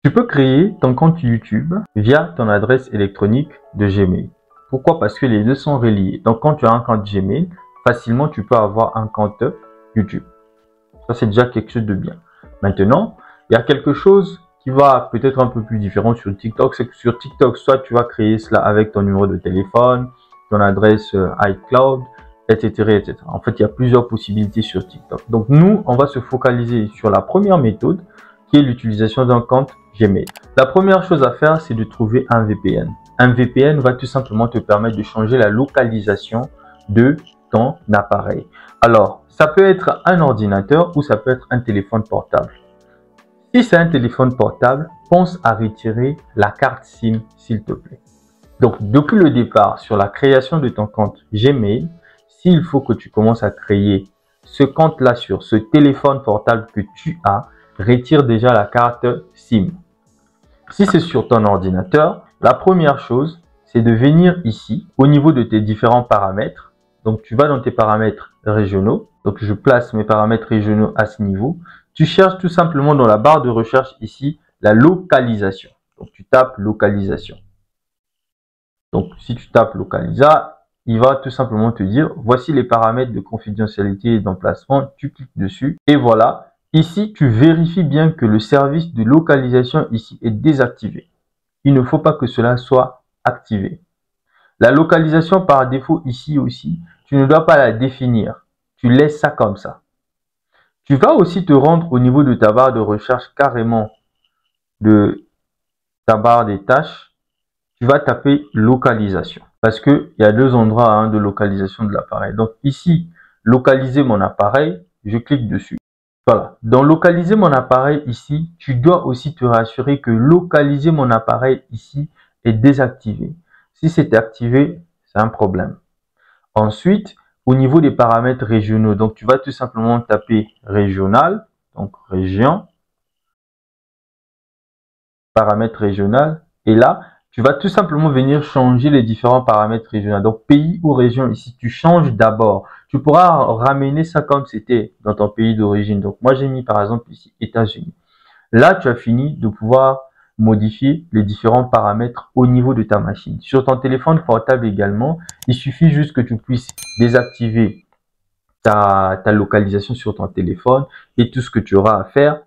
Tu peux créer ton compte YouTube via ton adresse électronique de Gmail. Pourquoi? Parce que les deux sont reliés. Donc, quand tu as un compte Gmail, facilement, tu peux avoir un compte YouTube. Ça, c'est déjà quelque chose de bien. Maintenant, il y a quelque chose qui va peut-être un peu plus différent sur TikTok. C'est que sur TikTok, soit tu vas créer cela avec ton numéro de téléphone, ton adresse iCloud, etc., etc. En fait, il y a plusieurs possibilités sur TikTok. Donc, nous, on va se focaliser sur la première méthode, qui est l'utilisation d'un compte Gmail. La première chose à faire, c'est de trouver un VPN. Un VPN va tout simplement te permettre de changer la localisation de ton appareil. Alors, ça peut être un ordinateur ou ça peut être un téléphone portable. Si c'est un téléphone portable, pense à retirer la carte SIM, s'il te plaît. Donc, depuis le départ, sur la création de ton compte Gmail, s'il faut que tu commences à créer ce compte-là sur ce téléphone portable que tu as, retire déjà la carte SIM. Si c'est sur ton ordinateur, la première chose, c'est de venir ici, au niveau de tes différents paramètres. Donc, tu vas dans tes paramètres régionaux. Donc, je place mes paramètres régionaux à ce niveau. Tu cherches tout simplement dans la barre de recherche ici, la localisation. Donc, tu tapes localisation. Donc, si tu tapes localisa, il va tout simplement te dire, voici les paramètres de confidentialité et d'emplacement. Tu cliques dessus et voilà. Ici, tu vérifies bien que le service de localisation ici est désactivé. Il ne faut pas que cela soit activé. La localisation par défaut ici aussi, tu ne dois pas la définir. Tu laisses ça comme ça. Tu vas aussi te rendre au niveau de ta barre de recherche carrément de ta barre des tâches. Tu vas taper localisation parce qu'il y a deux endroits de localisation de l'appareil. Donc ici, localiser mon appareil, je clique dessus. Voilà. Dans localiser mon appareil ici, tu dois aussi te rassurer que localiser mon appareil ici est désactivé. Si c'est activé, c'est un problème. Ensuite, au niveau des paramètres régionaux, donc tu vas tout simplement taper régional, donc région, paramètres régional, et là, tu vas tout simplement venir changer les différents paramètres régionaux. Donc, pays ou région, ici, tu changes d'abord. Tu pourras ramener ça comme c'était dans ton pays d'origine. Donc, moi, j'ai mis par exemple ici États-Unis. Là, tu as fini de pouvoir modifier les différents paramètres au niveau de ta machine. Sur ton téléphone portable également, il suffit juste que tu puisses désactiver ta localisation sur ton téléphone et tout ce que tu auras à faire,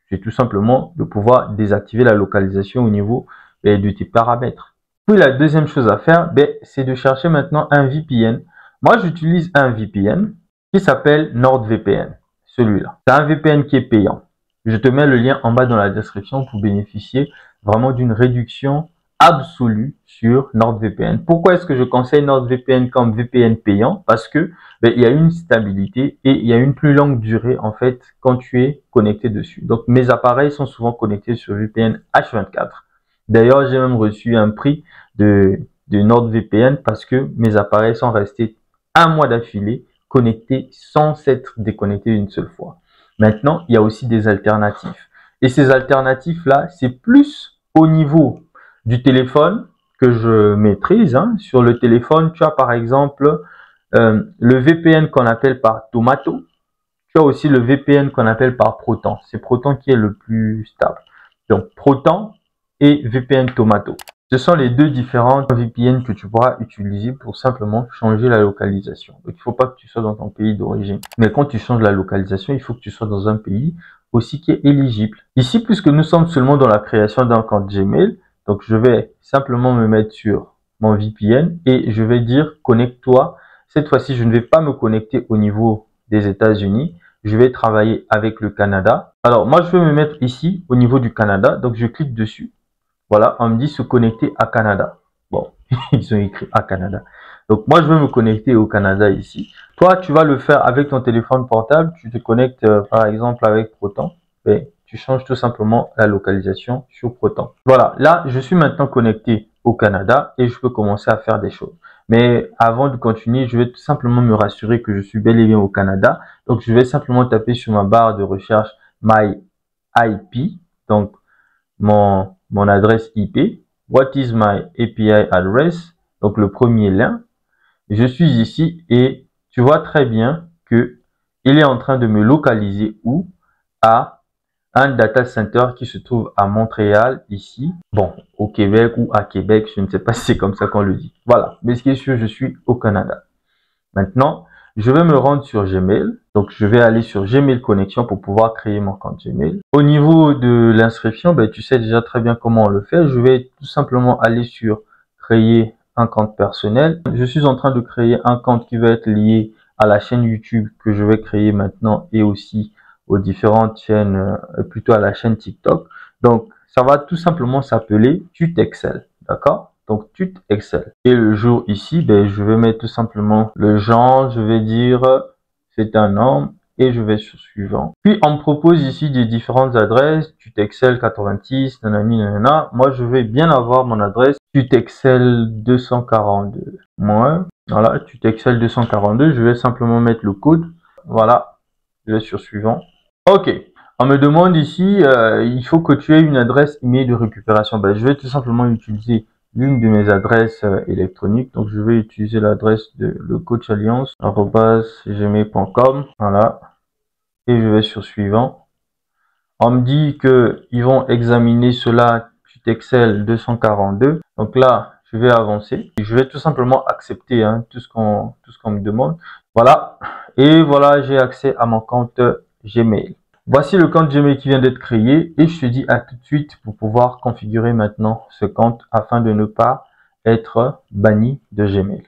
c'est tout simplement de pouvoir désactiver la localisation au niveau de tes paramètres. Puis la deuxième chose à faire, c'est de chercher maintenant un VPN. Moi, j'utilise un VPN qui s'appelle NordVPN, celui-là. C'est un VPN qui est payant. Je te mets le lien en bas dans la description pour bénéficier vraiment d'une réduction absolue sur NordVPN. Pourquoi est-ce que je conseille NordVPN comme VPN payant? Parce que il y a une stabilité et il y a une plus longue durée en fait quand tu es connecté dessus. Donc mes appareils sont souvent connectés sur VPN H24. D'ailleurs, j'ai même reçu un prix de NordVPN parce que mes appareils sont restés un mois d'affilée connectés sans s'être déconnectés une seule fois. Maintenant, il y a aussi des alternatives. Et ces alternatives-là, c'est plus au niveau du téléphone que je maîtrise. Sur le téléphone, tu as par exemple le VPN qu'on appelle par Tomato. Tu as aussi le VPN qu'on appelle par Proton. C'est Proton qui est le plus stable. Donc, Proton et VPN Tomato. Ce sont les deux différents VPN que tu pourras utiliser pour simplement changer la localisation. Donc, il ne faut pas que tu sois dans ton pays d'origine. Mais quand tu changes la localisation, il faut que tu sois dans un pays aussi qui est éligible. Ici, puisque nous sommes seulement dans la création d'un compte Gmail, donc je vais simplement me mettre sur mon VPN et je vais dire connecte-toi. Cette fois-ci, je ne vais pas me connecter au niveau des États-Unis. Je vais travailler avec le Canada. Alors, moi, je vais me mettre ici au niveau du Canada. Donc, je clique dessus. Voilà, on me dit se connecter à Canada. Bon, ils ont écrit à Canada. Donc, moi, je vais me connecter au Canada ici. Toi, tu vas le faire avec ton téléphone portable. Tu te connectes, par exemple, avec Proton. Et tu changes tout simplement la localisation sur Proton. Voilà, là, je suis maintenant connecté au Canada et je peux commencer à faire des choses. Mais avant de continuer, je vais tout simplement me rassurer que je suis bel et bien au Canada. Donc, je vais simplement taper sur ma barre de recherche My IP. Donc, mon adresse IP. What is my API address? Donc, le premier lien. Je suis ici et tu vois très bien que il est en train de me localiser où? À un data center qui se trouve à Montréal, ici. Bon, au Québec ou à Québec, je ne sais pas si c'est comme ça qu'on le dit. Voilà, mais ce qui est sûr, je suis au Canada. Maintenant, je vais me rendre sur Gmail. Donc, je vais aller sur Gmail Connexion pour pouvoir créer mon compte Gmail. Au niveau de l'inscription, ben, tu sais déjà très bien comment on le fait. Je vais tout simplement aller sur créer un compte personnel. Je suis en train de créer un compte qui va être lié à la chaîne YouTube que je vais créer maintenant et aussi aux différentes chaînes, plutôt à la chaîne TikTok. Donc, ça va tout simplement s'appeler Tutexcel. D'accord? Donc, Tutexcel. Et le jour ici, ben, je vais mettre tout simplement le genre. Je vais dire c'est un homme et je vais sur suivant. Puis, on me propose ici des différentes adresses. Tutexcel 86, nanani, nanana. Moi, je vais bien avoir mon adresse Tutexcel 242. Moi, voilà, Tutexcel 242. Je vais simplement mettre le code. Voilà. Je vais sur suivant. Ok. On me demande ici, il faut que tu aies une adresse email de récupération. Ben, je vais tout simplement utiliser l'une de mes adresses électroniques. Donc, je vais utiliser l'adresse de lecoachalliance@gmail.com. Voilà. Et je vais sur suivant. On me dit que ils vont examiner cela Tutexcel 242. Donc là, je vais avancer. Et je vais tout simplement accepter tout ce qu'on me demande. Voilà. Et voilà, j'ai accès à mon compte Gmail. Voici le compte Gmail qui vient d'être créé et je te dis à tout de suite pour pouvoir configurer maintenant ce compte afin de ne pas être banni de Gmail.